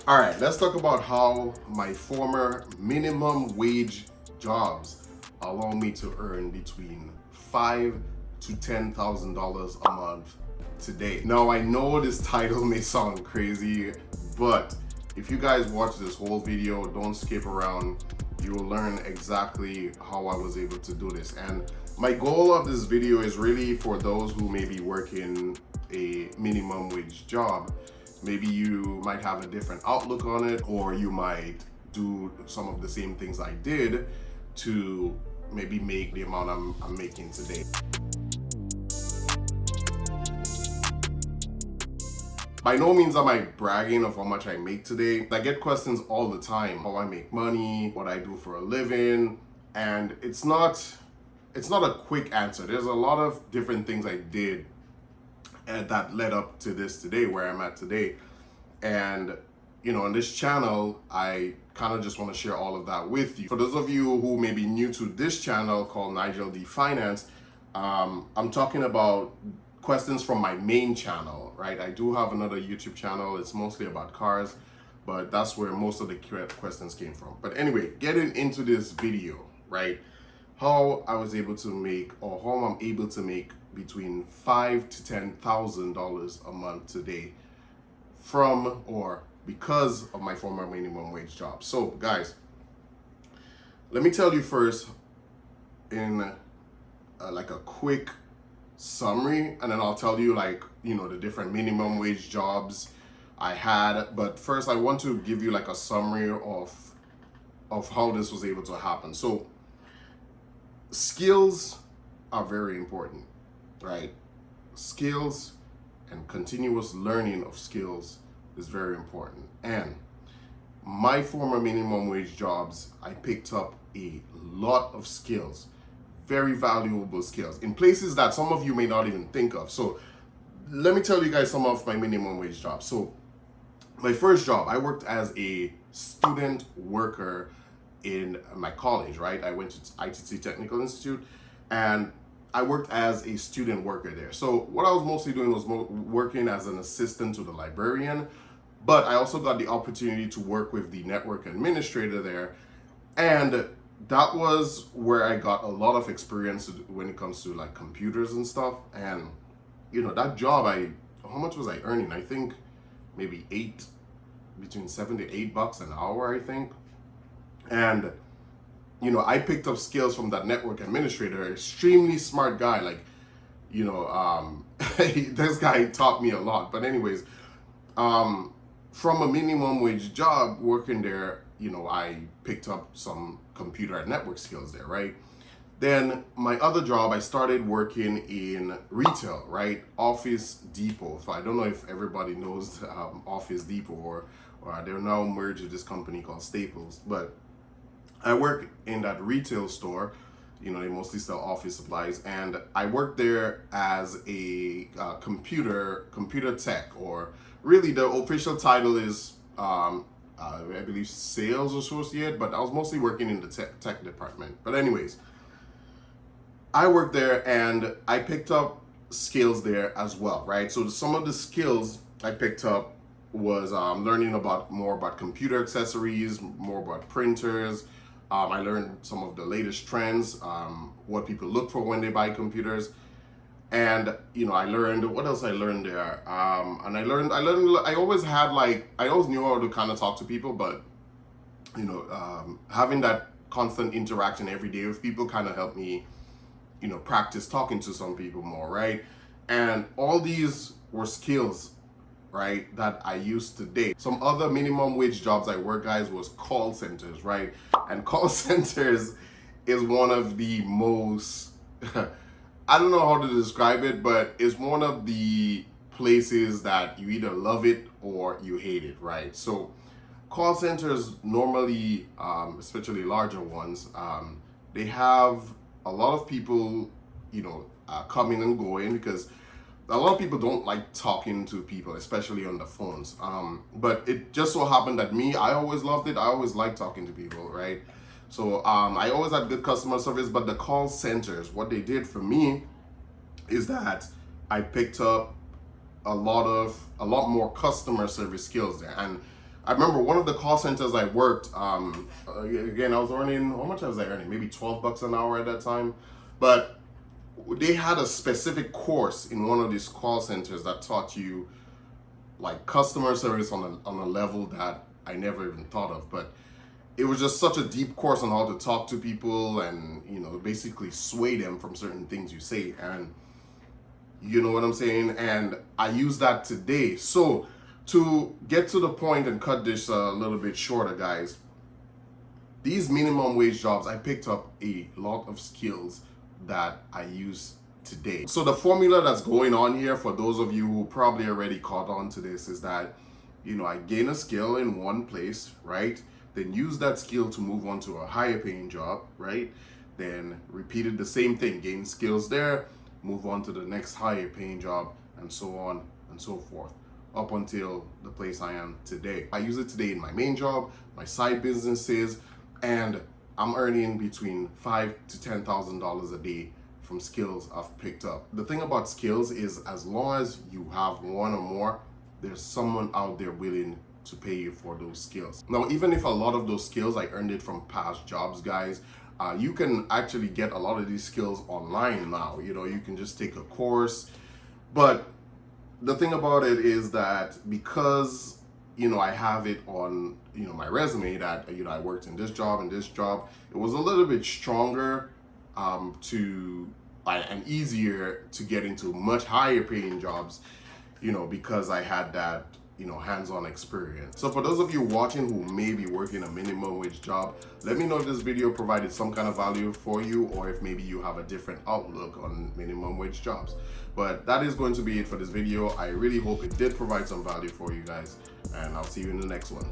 All right, let's talk about how my former minimum wage jobs allow me to earn between $5,000 to $10,000 a month today. Now I know this title may sound crazy, but if you guys watch this whole video, don't skip around. You will learn exactly how I was able to do this. And my goal of this video is really for those who may be working a minimum wage job. Maybe you might have a different outlook on it, or you might do some of the same things I did to maybe make the amount I'm making today. By no means am I bragging of how much I make today. I get questions all the time, how I make money, what I do for a living, and it's not a quick answer. There's a lot of different things I did and that led up to this today, where I'm at today. And on this channel, I kind of just want to share all of that with you. For those of you who may be new to this channel called Nigel D Finance, I'm talking about questions from my main channel, right? I do have another YouTube channel. It's mostly about cars, but that's where most of the questions came from. But anyway, getting into this video, right? How I was able to make, or how I'm able to make between $5,000 to $10,000 a month today from or because of my former minimum wage job. So guys, let me tell you first in like a quick summary, and then I'll tell you the different minimum wage jobs I had. But first I want to give you like a summary of how this was able to happen. So skills are very important, right? Skills and continuous learning of skills is very important. And my former minimum wage jobs, I picked up a lot of skills, very valuable skills in places that some of you may not even think of. So let me tell you guys some of my minimum wage jobs. So my first job, I worked as a student worker in my college, right? I went to ITC Technical Institute, and I worked as a student worker there. So what I was mostly doing was working as an assistant to the librarian, but I also got the opportunity to work with the network administrator there. And that was where I got a lot of experience when it comes to like computers and stuff. And that job, how much was I earning? I think maybe between $7 to $8 an hour, I think. And I picked up skills from that network administrator, extremely smart guy. This guy taught me a lot. But anyways, from a minimum wage job working there, I picked up some computer and network skills there, right? Then my other job, I started working in retail, right? Office Depot. So I don't know if everybody knows Office Depot, or they're now merged with this company called Staples, but I work in that retail store. They mostly sell office supplies, and I worked there as a computer tech, or really the official title is I believe sales associate, but I was mostly working in the tech department. But anyways, I worked there and I picked up skills there as well, right? So some of the skills I picked up was learning more about computer accessories, more about printers. I learned some of the latest trends, what people look for when they buy computers. And I learned, what else I learned there? And I always knew how to kind of talk to people, but having that constant interaction every day with people kind of helped me practice talking to some people more, right? And all these were skills, right, that I used today. Some other minimum wage jobs I worked, guys, was call centers, right? And call centers is one of the most I don't know how to describe it, but it's one of the places that you either love it or you hate it, right? So call centers normally, especially larger ones, they have a lot of people coming and going, because a lot of people don't like talking to people, especially on the phones. But it just so happened that I always loved it. I always liked talking to people, right? So I always had good customer service. But the call centers, what they did for me is that I picked up a lot more customer service skills there. And I remember one of the call centers I worked, again, I was earning, how much was I earning? Maybe 12 bucks an hour at that time. But they had a specific course in one of these call centers that taught you like customer service on a level that I never even thought of. But it was just such a deep course on how to talk to people and, you know, basically sway them from certain things you say. And you know what I'm saying? And I use that today. So to get to the point and cut this a little bit shorter, guys, these minimum wage jobs, I picked up a lot of skills that I use today. So the formula that's going on here for those of you who probably already caught on to this is that, you know, I gain a skill in one place, right? Then use that skill to move on to a higher paying job, right? Then repeated the same thing, gain skills there, move on to the next higher paying job, and so on and so forth, up until the place I am today. I use it today in my main job, my side businesses, and I'm earning between $5,000 to $10,000 a day from skills I've picked up. The thing about skills is as long as you have one or more, there's someone out there willing to pay you for those skills. Now, even if a lot of those skills I earned it from past jobs, guys, you can actually get a lot of these skills online now. You know, you can just take a course. But the thing about it is that because, you know, I have it on, you know, my resume that, you know, I worked in this job and this job, it was a little bit stronger and easier to get into much higher paying jobs, you know, because I had that, you know, hands-on experience. So for those of you watching who may be working a minimum wage job, let me know if this video provided some kind of value for you, or if maybe you have a different outlook on minimum wage jobs. But that is going to be it for this video. I really hope it did provide some value for you guys, and I'll see you in the next one.